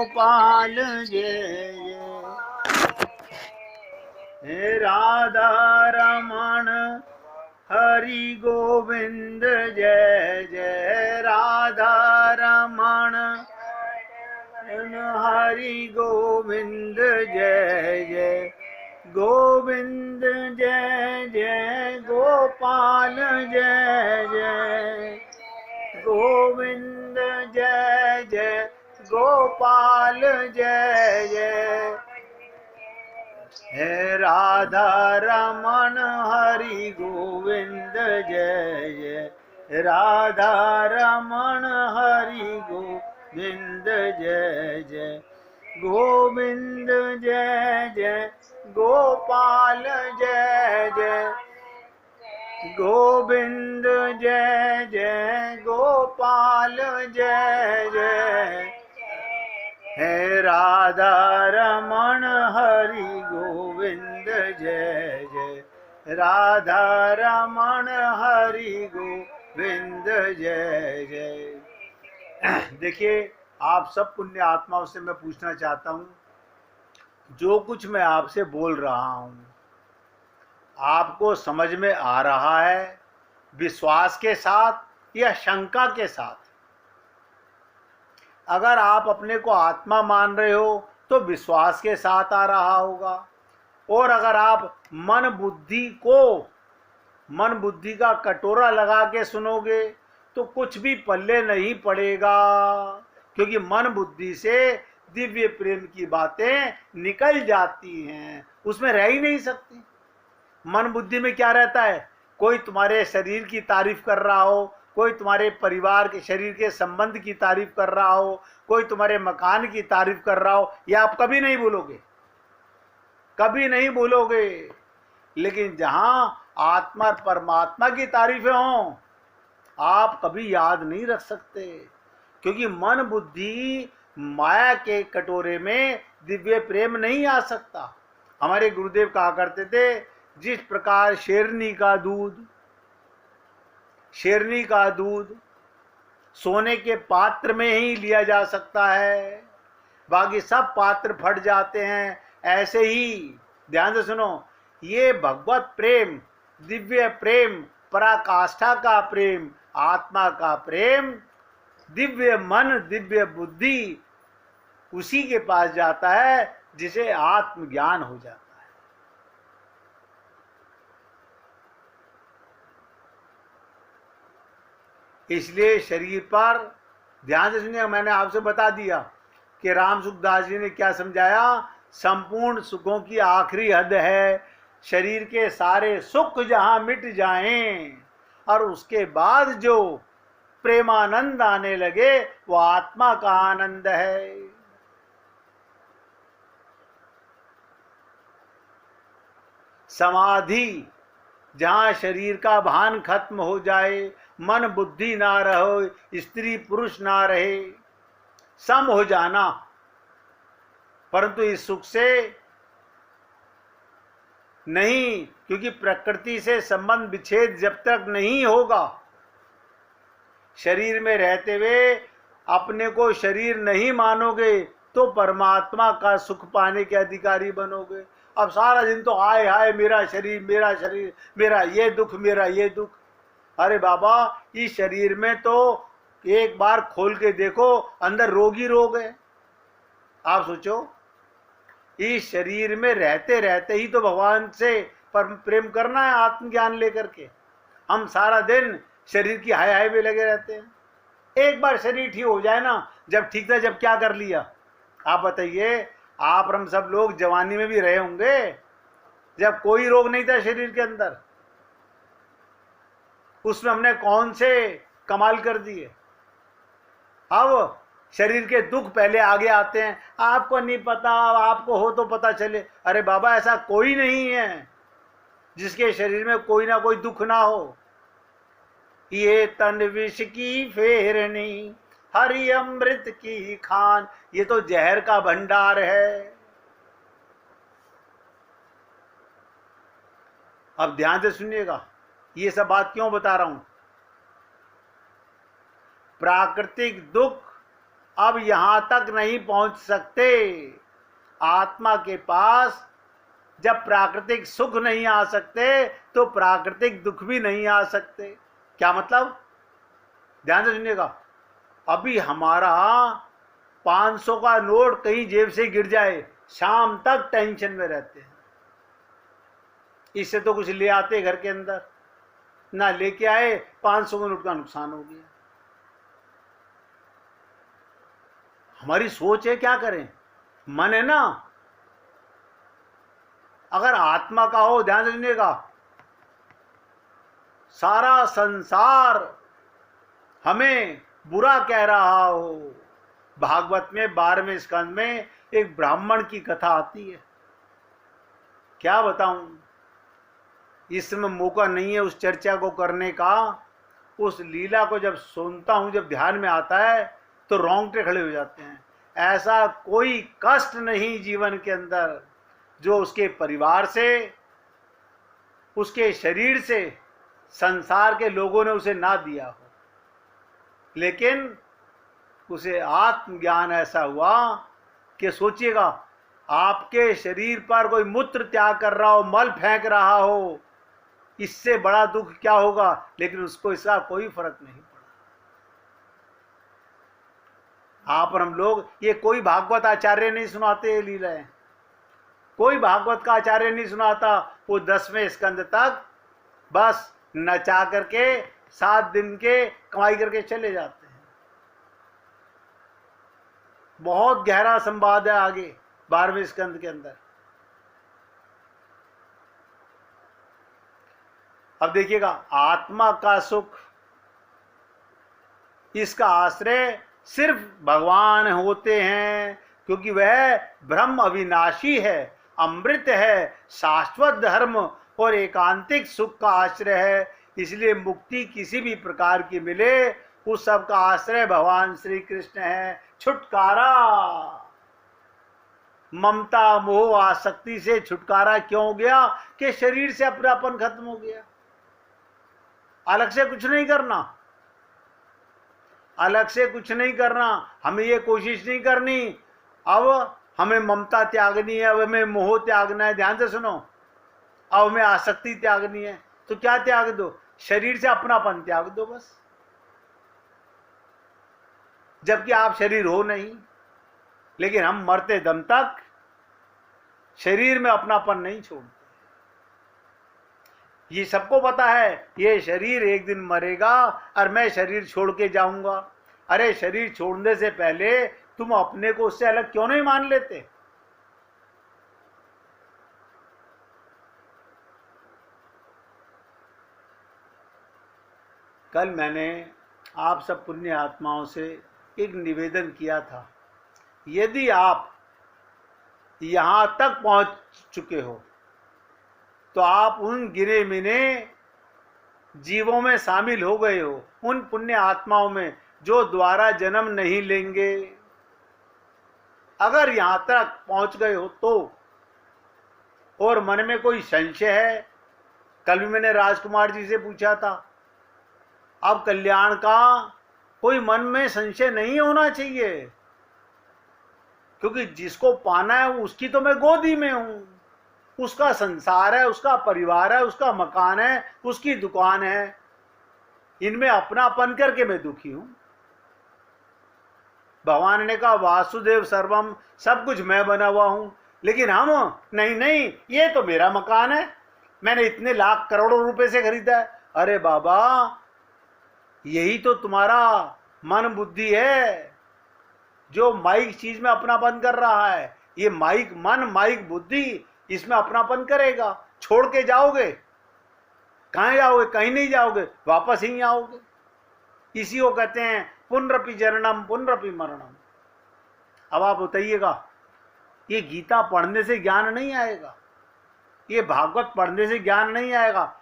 गोपाल जय जय राधा रमण हरि गोविंद जय जय राधा रमण हरि गोविंद जय जय गोविंद जय जय गोपाल जय जय गोविंद जय जय गोपाल जय जय हे राधा रमण हरि गोविंद जय जय राधा रमण हरि गोविंद जय जय गोविंद जय जय गोपाल जय जय गोविंद जय जय गोपाल जय जय हे राधा रमण हरि गोविंद जय जय राधा रमण हरि गोविंद जय जय। देखिए, आप सब पुण्य आत्माओं से मैं पूछना चाहता हूँ, जो कुछ मैं आपसे बोल रहा हूँ आपको समझ में आ रहा है विश्वास के साथ या शंका के साथ? अगर आप अपने को आत्मा मान रहे हो तो विश्वास के साथ आ रहा होगा, और अगर आप मन बुद्धि का कटोरा लगा के सुनोगे तो कुछ भी पल्ले नहीं पड़ेगा, क्योंकि मन बुद्धि से दिव्य प्रेम की बातें निकल जाती हैं, उसमें रह ही नहीं सकती। मन बुद्धि में क्या रहता है? कोई तुम्हारे शरीर की तारीफ कर रहा हो, कोई तुम्हारे परिवार के शरीर के संबंध की तारीफ कर रहा हो, कोई तुम्हारे मकान की तारीफ कर रहा हो, यह आप कभी नहीं भूलोगे, कभी नहीं भूलोगे। लेकिन जहां आत्मा और परमात्मा की तारीफें हों आप कभी याद नहीं रख सकते, क्योंकि मन बुद्धि माया के कटोरे में दिव्य प्रेम नहीं आ सकता। हमारे गुरुदेव कहा करते थे, जिस प्रकार शेरनी का दूध सोने के पात्र में ही लिया जा सकता है, बाकी सब पात्र फट जाते हैं, ऐसे ही ध्यान से सुनो, ये भगवत प्रेम, दिव्य प्रेम, पराकाष्ठा का प्रेम, आत्मा का प्रेम, दिव्य मन, दिव्य बुद्धि उसी के पास जाता है जिसे आत्मज्ञान हो जाता है। इसलिए शरीर पर ध्यान से सुनिए, मैंने आपसे बता दिया कि राम सुखदास जी ने क्या समझाया। संपूर्ण सुखों की आखिरी हद है शरीर के सारे सुख जहां मिट जाएं, और उसके बाद जो प्रेमानंद आने लगे वो आत्मा का आनंद है। समाधि जहां शरीर का भान खत्म हो जाए, मन बुद्धि ना रहो, स्त्री पुरुष ना रहे, सम हो जाना। परंतु इस सुख से नहीं, क्योंकि प्रकृति से संबंध विच्छेद जब तक नहीं होगा, शरीर में रहते हुए अपने को शरीर नहीं मानोगे तो परमात्मा का सुख पाने के अधिकारी बनोगे। अब सारा दिन तो हाय हाय मेरा शरीर, मेरा शरीर, मेरा ये दुख, मेरा ये दुख। अरे बाबा, इस शरीर में तो एक बार खोल के देखो, अंदर रोग ही रोग है। आप सोचो, इस शरीर में रहते रहते ही तो भगवान से प्रेम करना है आत्मज्ञान लेकर के। हम सारा दिन शरीर की हाय हाय में लगे रहते हैं। एक बार शरीर ठीक हो जाए ना, जब ठीक था जब क्या कर लिया? आप बताइए, आप और हम सब लोग जवानी में भी रहे होंगे जब कोई रोग नहीं था शरीर के अंदर, उसमें हमने कौन से कमाल कर दिए। अब शरीर के दुख पहले आगे आते हैं, आपको नहीं पता, आपको हो तो पता चले। अरे बाबा, ऐसा कोई नहीं है जिसके शरीर में कोई ना कोई दुख ना हो। ये तन विष की फेरनी, हरि अमृत की खान, ये तो जहर का भंडार है। अब ध्यान से सुनिएगा, ये सब बात क्यों बता रहा हूं। प्राकृतिक दुख अब यहां तक नहीं पहुंच सकते। आत्मा के पास जब प्राकृतिक सुख नहीं आ सकते तो प्राकृतिक दुख भी नहीं आ सकते। क्या मतलब? ध्यान से सुनिएगा। अभी हमारा 500 का नोट कहीं जेब से गिर जाए, शाम तक टेंशन में रहते हैं। इससे तो कुछ ले आते घर के अंदर, ना लेके आए, 500 के नोट का नुकसान हो गया। हमारी सोच है, क्या करें? मन है ना। अगर आत्मा का हो, ध्यान से सुनिएगा, सारा संसार हमें बुरा कह रहा हो। भागवत में 12वें स्कंद में एक ब्राह्मण की कथा आती है। क्या बताऊं, इस समय मौका नहीं है उस चर्चा को करने का। उस लीला को जब सुनता हूं, जब ध्यान में आता है तो रोंगटे खड़े हो जाते हैं। ऐसा कोई कष्ट नहीं जीवन के अंदर जो उसके परिवार से, उसके शरीर से, संसार के लोगों ने उसे ना दिया हो। लेकिन उसे आत्मज्ञान ऐसा हुआ कि सोचिएगा, आपके शरीर पर कोई मूत्र त्याग कर रहा हो, मल फेंक रहा हो, इससे बड़ा दुख क्या होगा? लेकिन उसको इसका कोई फर्क नहीं पड़ा। आप और हम लोग, ये कोई भागवत आचार्य नहीं सुनाते ये लीलाएं, कोई भागवत का आचार्य नहीं सुनाता। वो 10वें स्कंद तक बस नचा करके 7 दिन के कमाई करके चले जाते हैं। बहुत गहरा संवाद है आगे 12वें स्कंद के अंदर। अब देखिएगा, आत्मा का सुख, इसका आश्रय सिर्फ भगवान होते हैं, क्योंकि वह ब्रह्म अविनाशी है, अमृत है, शाश्वत धर्म और एकांतिक सुख का आश्रय है। इसलिए मुक्ति किसी भी प्रकार की मिले, उस सब का आश्रय भगवान श्री कृष्ण है। छुटकारा, ममता मोह आसक्ति से छुटकारा क्यों हो गया? कि शरीर से अपनापन खत्म हो गया। अलग से कुछ नहीं करना, अलग से कुछ नहीं करना। हमें ये कोशिश नहीं करनी अब हमें ममता त्यागनी है, अब हमें मोह त्यागना है। ध्यान से सुनो, अब हमें आसक्ति त्यागनी है। तो क्या त्याग दो? शरीर से अपनापन त्याग दो बस। जबकि आप शरीर हो नहीं, लेकिन हम मरते दम तक शरीर में अपनापन नहीं छोड़ते। ये सबको पता है, ये शरीर एक दिन मरेगा और मैं शरीर छोड़ के जाऊंगा। अरे शरीर छोड़ने से पहले तुम अपने को उससे अलग क्यों नहीं मान लेते? कल मैंने आप सब पुण्य आत्माओं से एक निवेदन किया था, यदि आप यहां तक पहुंच चुके हो तो आप उन गिने मिने जीवों में शामिल हो गए हो, उन पुण्य आत्माओं में जो द्वारा जन्म नहीं लेंगे। अगर यहां तक पहुंच गए हो तो, और मन में कोई संशय है, कल भी मैंने राजकुमार जी से पूछा था, अब कल्याण का कोई मन में संशय नहीं होना चाहिए, क्योंकि जिसको पाना है उसकी तो मैं गोदी में हूं, उसका संसार है, उसका परिवार है, उसका मकान है, उसकी दुकान है। इनमें अपनापन करके मैं दुखी हूं। भगवान ने कहा वासुदेव सर्वम, सब कुछ मैं बना हुआ हूं, लेकिन हम नहीं नहीं, ये तो मेरा मकान है, मैंने इतने लाख करोड़ों रुपए से खरीदा है। अरे बाबा, यही तो तुम्हारा मन बुद्धि है जो माइक चीज में अपनापन कर रहा है। ये माइक मन, माइक बुद्धि, इसमें अपनापन करेगा। छोड़ के जाओगे, कहां जाओगे? कहीं नहीं जाओगे, वापस ही आओगे। इसी को कहते हैं पुनरपि जननम पुनरपि मरणम। अब आप बताइएगा, ये गीता पढ़ने से ज्ञान नहीं आएगा, ये भागवत पढ़ने से ज्ञान नहीं आएगा।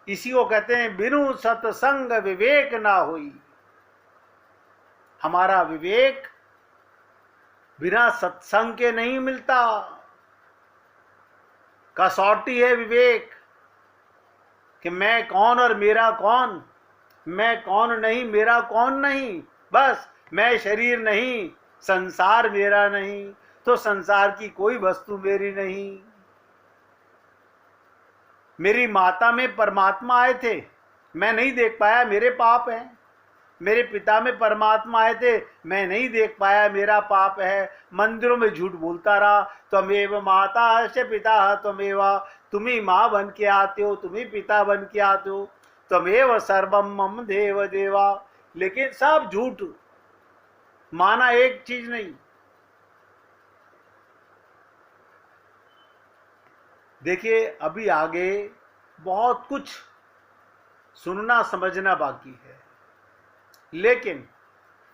इसी को कहते हैं बिनु सत्संग विवेक ना होई। हमारा विवेक बिना सत्संग के नहीं मिलता। कसौटी है विवेक कि मैं कौन और मेरा कौन, मैं कौन नहीं, मेरा कौन नहीं। बस मैं शरीर नहीं, संसार मेरा नहीं, तो संसार की कोई वस्तु मेरी नहीं। मेरी माता में परमात्मा आए थे, मैं नहीं देख पाया, मेरे पाप है। मेरे पिता में परमात्मा आए थे, मैं नहीं देख पाया, मेरा पाप है। मंदिरों में झूठ बोलता रहा, त्वमेव माता से पिता त्वमेवा, तुम ही माँ बन के आते हो, तुम ही पिता बन के आते हो, त्वमेव सर्वम मम देव देवा। लेकिन सब झूठ, माना एक चीज नहीं। देखिए अभी आगे बहुत कुछ सुनना समझना बाकी है, लेकिन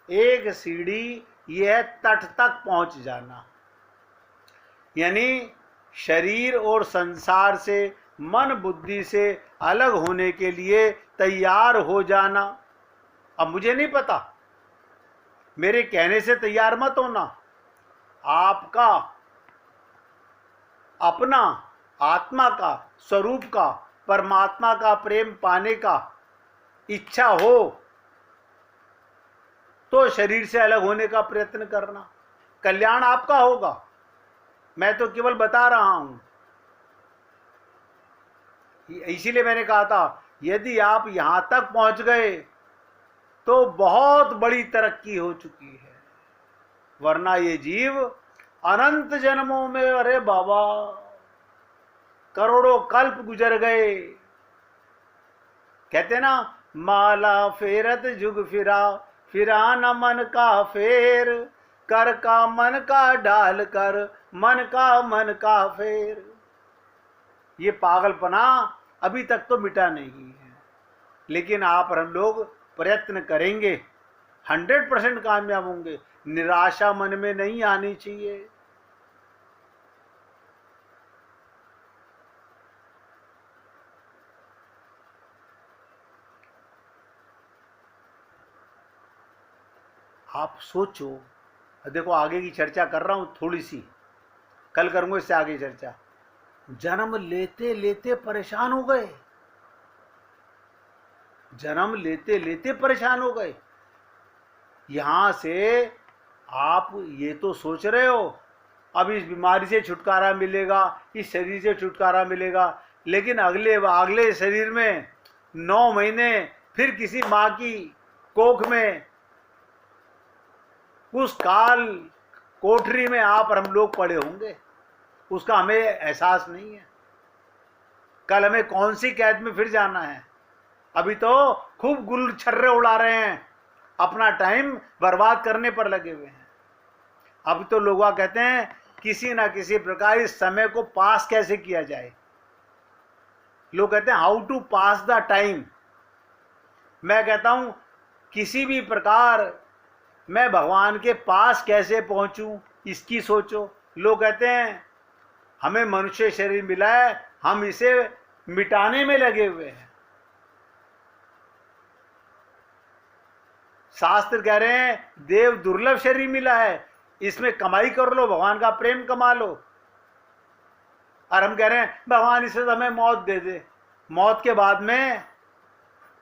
एक सीढ़ी यह तट तक पहुंच जाना, यानी शरीर और संसार से, मन बुद्धि से अलग होने के लिए तैयार हो जाना। अब मुझे नहीं पता, मेरे कहने से तैयार मत होना। आपका अपना आत्मा का, स्वरूप का, परमात्मा का प्रेम पाने का इच्छा हो तो शरीर से अलग होने का प्रयत्न करना, कल्याण आपका होगा। मैं तो केवल बता रहा हूं। इसीलिए मैंने कहा था, यदि आप यहां तक पहुंच गए तो बहुत बड़ी तरक्की हो चुकी है, वरना ये जीव अनंत जन्मों में, अरे बाबा करोड़ों कल्प गुजर गए। कहते ना, माला फेरत जुग फिरा, फिरा न मन का फेर, कर का मन का डाल कर, मन का फेर। ये पागलपना अभी तक तो मिटा नहीं है, लेकिन आप और हम लोग प्रयत्न करेंगे, 100% कामयाब होंगे। निराशा मन में नहीं आनी चाहिए। आप सोचो, देखो आगे की चर्चा कर रहा हूं थोड़ी सी, कल करूंगा इससे आगे चर्चा। जन्म लेते लेते परेशान हो गए, जन्म लेते लेते परेशान हो गए। यहां से आप ये तो सोच रहे हो अब इस बीमारी से छुटकारा मिलेगा, इस शरीर से छुटकारा मिलेगा, लेकिन अगले शरीर में 9 महीने फिर किसी माँ की कोख में, उस काल कोठरी में आप और हम लोग पड़े होंगे। उसका हमें एहसास नहीं है। कल हमें कौन सी कैद में फिर जाना है। अभी तो खूब गुल छर्रे उड़ा रहे हैं, अपना टाइम बर्बाद करने पर लगे हुए हैं। अभी तो लोग कहते हैं किसी ना किसी प्रकार इस समय को पास कैसे किया जाए। लोग कहते हैं how to pass the time. मैं कहता हूं किसी भी प्रकार मैं भगवान के पास कैसे पहुंचूं, इसकी सोचो। लोग कहते हैं हमें मनुष्य शरीर मिला है, हम इसे मिटाने में लगे हुए हैं। शास्त्र कह रहे हैं देव दुर्लभ शरीर मिला है, इसमें कमाई कर लो, भगवान का प्रेम कमा लो। और हम कह रहे हैं भगवान इसे हमें मौत दे दे, मौत के बाद में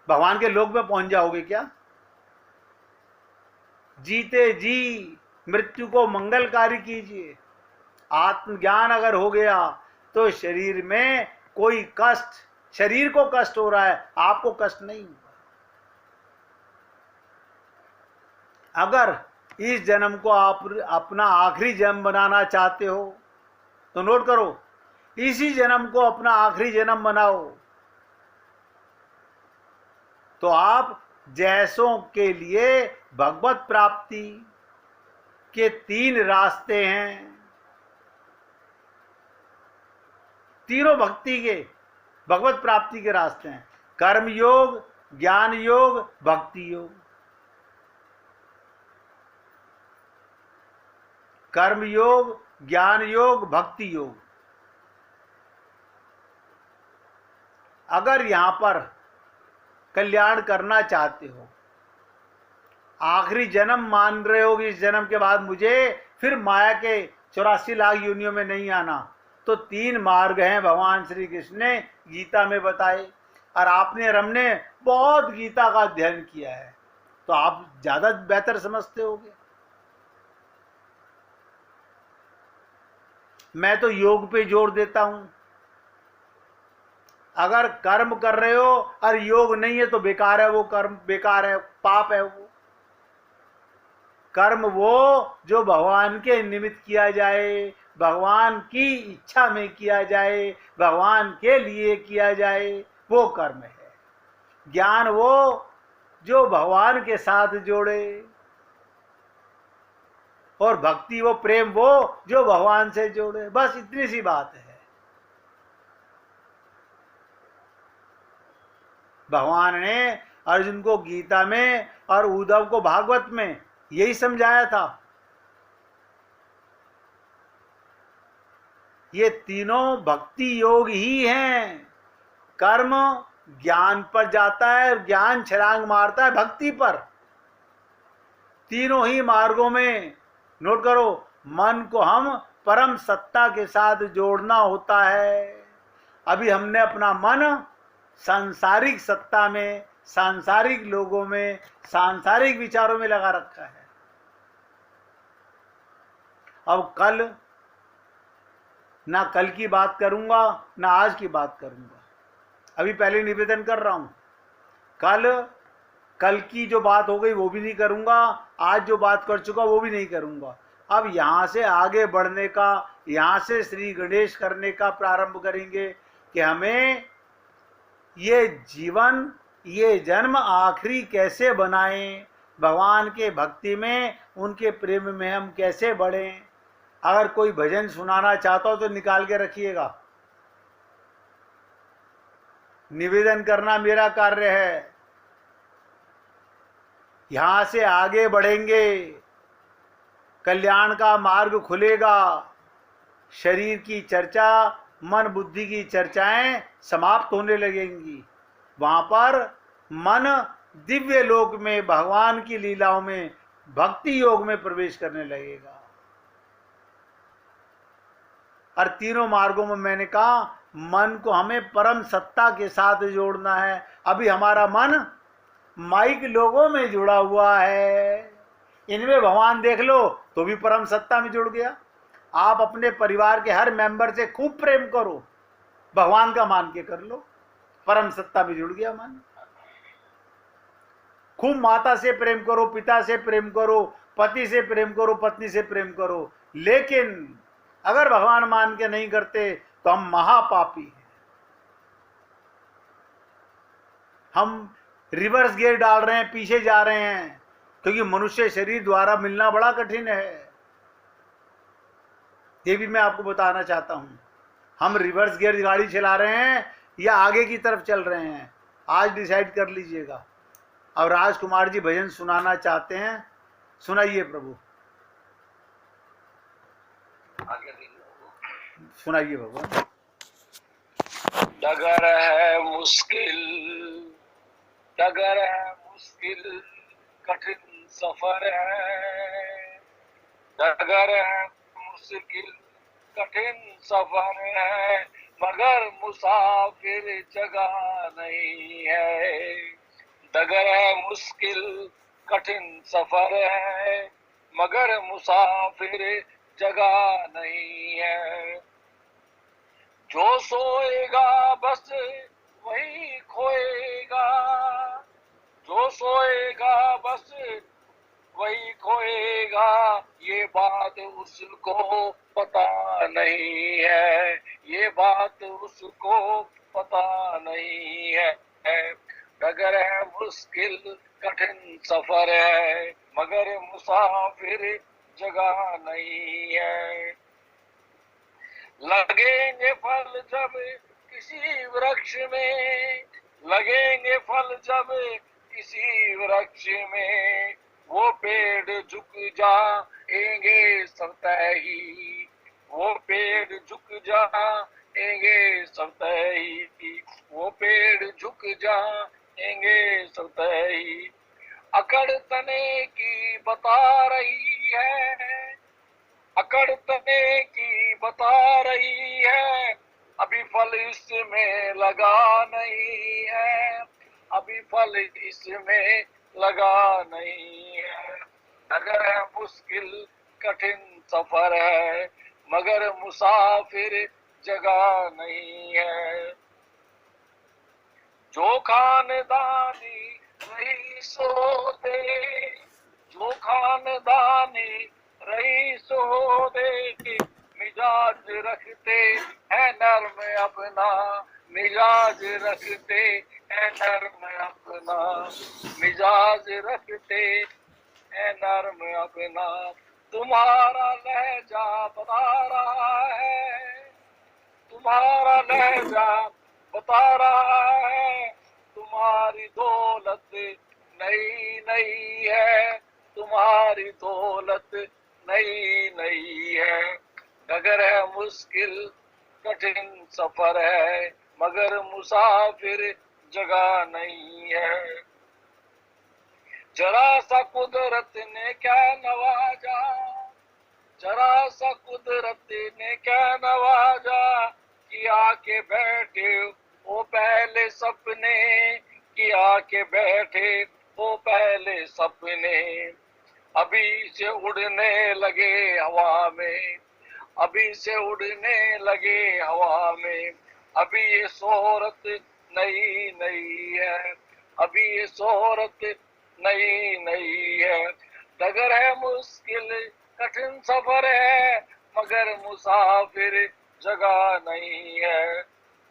भगवान के लोक में पहुंच जाओगे क्या? जीते जी मृत्यु को मंगलकारी कीजिए। आत्मज्ञान अगर हो गया तो शरीर में कोई कष्ट, शरीर को कष्ट हो रहा है, आपको कष्ट नहीं होगा। अगर इस जन्म को आप अपना आखिरी जन्म बनाना चाहते हो तो नोट करो, इसी जन्म को अपना आखिरी जन्म बनाओ। तो आप जैसों के लिए भगवत प्राप्ति के 3 रास्ते हैं, तीनों भक्ति के, भगवत प्राप्ति के रास्ते हैं। कर्म योग, ज्ञान योग, भक्ति योग। कर्म योग, ज्ञान योग, भक्ति योग। अगर यहां पर कल्याण करना चाहते हो, आखिरी जन्म मान रहे हो कि इस जन्म के बाद मुझे फिर माया के 84 लाख योनियों में नहीं आना, तो 3 मार्ग हैं भगवान श्री कृष्ण ने गीता में बताए। और आपने और हमने बहुत गीता का अध्ययन किया है, तो आप ज्यादा बेहतर समझते होगे। मैं तो योग पे जोर देता हूं। अगर कर्म कर रहे हो और योग नहीं है तो बेकार है वो कर्म, बेकार है, पाप है वो कर्म। वो जो भगवान के निमित्त किया जाए, भगवान की इच्छा में किया जाए, भगवान के लिए किया जाए, वो कर्म है। ज्ञान वो जो भगवान के साथ जोड़े, और भक्ति वो, प्रेम वो जो भगवान से जोड़े। बस इतनी सी बात है। भगवान ने अर्जुन को गीता में और उद्धव को भागवत में यही समझाया था। ये तीनों भक्ति योग ही हैं। कर्म ज्ञान पर जाता है, ज्ञान छलांग मारता है भक्ति पर। तीनों ही मार्गों में, नोट करो, मन को हम परम सत्ता के साथ जोड़ना होता है। अभी हमने अपना मन सांसारिक सत्ता में, सांसारिक लोगों में, सांसारिक विचारों में लगा रखा है। अब कल की बात करूंगा, ना आज की बात करूंगा। अभी पहले निवेदन कर रहा हूं, कल की जो बात हो गई वो भी नहीं करूंगा, आज जो बात कर चुका वो भी नहीं करूंगा। अब यहां से आगे बढ़ने का, यहां से श्री गणेश करने का प्रारंभ करेंगे कि हमें ये जीवन, ये जन्म आखिरी कैसे बनाएं, भगवान के भक्ति में, उनके प्रेम में हम कैसे बढ़ें। अगर कोई भजन सुनाना चाहता हो तो निकाल के रखिएगा। निवेदन करना मेरा कार्य है। यहां से आगे बढ़ेंगे, कल्याण का मार्ग खुलेगा। शरीर की चर्चा, मन बुद्धि की चर्चाएं समाप्त होने लगेंगी। वहां पर मन दिव्य लोक में, भगवान की लीलाओं में, भक्ति योग में प्रवेश करने लगेगा। और तीनों मार्गों में मैंने कहा, मन को हमें परम सत्ता के साथ जोड़ना है। अभी हमारा मन माइक लोगों में जुड़ा हुआ है। इनमें भगवान देख लो तो भी परम सत्ता में जुड़ गया। आप अपने परिवार के हर मेंबर से खूब प्रेम करो, भगवान का मान के कर लो, परम सत्ता में जुड़ गया मन। खूब माता से प्रेम करो, पिता से प्रेम करो, पति से प्रेम करो, पत्नी से प्रेम करो, लेकिन अगर भगवान मान के नहीं करते तो हम महापापी हैं। हम रिवर्स गियर डाल रहे हैं, पीछे जा रहे हैं, क्योंकि मनुष्य शरीर द्वारा मिलना बड़ा कठिन है। ये भी मैं आपको बताना चाहता हूं। हम रिवर्स गियर गाड़ी चला रहे हैं या आगे की तरफ चल रहे हैं, आज डिसाइड कर लीजिएगा। अब राजकुमार जी भजन सुनाना चाहते हैं, सुनाइए प्रभु, सुनाइए भगवान। डगर है मुश्किल, डगर है मुश्किल, कठिन सफर है। डगर है मुश्किल, कठिन सफर है, मगर मुसाफिर जगह नहीं है। डगर है मुश्किल, कठिन सफर है, मगर मुसाफिर जगह नहीं है। जो सोएगा बस वही खोएगा, जो सोएगा बस वही खोएगा, ये बात उसको पता नहीं है, ये बात उसको पता नहीं है। डगर है मुश्किल, कठिन सफर है, मगर मुसाफिर जगह नहीं है। लगेंगे फल जब किसी वृक्ष में, लगेंगे फल जब किसी वृक्ष में, वो पेड़ झुक जाएंगे स्वतः ही, वो पेड़ झुक जाएंगे स्वतः ही, वो पेड़ झुक जाएंगे स्वतः ही। अकड़ तने की बता रही है, अकड़ तने की बता रही है, अभी फल इसमें लगा नहीं है, अभी फल इसमें लगा नहीं है। नगर है मुश्किल कठिन सफर है, मगर मुसाफिर जगह नहीं है। जो खानदानी रईसो दे, जो खानदानी रईसो दे, मिजाज रखते हैं नर्म अपना, मिजाज रखते हैं नर्म अपना, मिजाज रखते हैं नर्म अपना। तुम्हारा लहजा बता रहा है, तुम्हारा लहजा बता रहा है, तुम्हारी दौलत नई नई है, तुम्हारी दौलत नई नई है। नगर है मुश्किल कठिन सफर है, मगर मुसाफिर जगह नहीं है। जरा सा कुदरत ने क्या नवाजा, जरा सा कुदरत ने क्या नवाजा, कि आके बैठे वो पहले सपने, कि आके बैठे वो पहले सपने। अभी से उड़ने लगे हवा में, अभी से उड़ने लगे हवा में। अभी ये शोहरत नई नई है, अभी ये शोहरत नई नई है। डगर है मुश्किल कठिन सफर है, मगर मुसाफिर जगह नहीं है।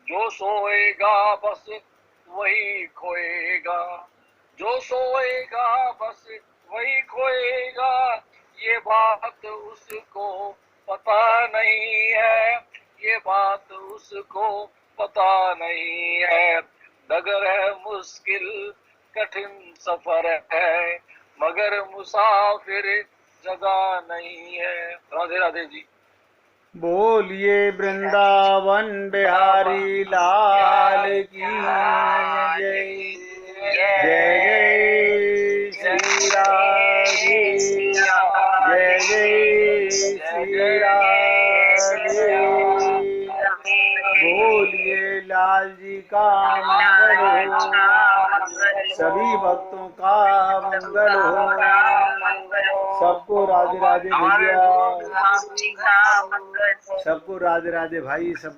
जो सोएगा बस वही खोएगा, जो सोएगा बस वही खोएगा। ये बात उसको पता नहीं है, ये बात उसको पता नहीं है। डगर है मुश्किल कठिन सफर है, मगर मुसाफिर जगह नहीं है। राधे राधे जी। बोलिए वृंदावन बिहारी लाल की जय। जय जय श्री राधे, जय जय श्री राधे। बोलिए लाल जी का मंगल हो, सभी भक्तों का मंगल हो। सबको राधे राधे भैया, सबको राधे राधे भाई, सब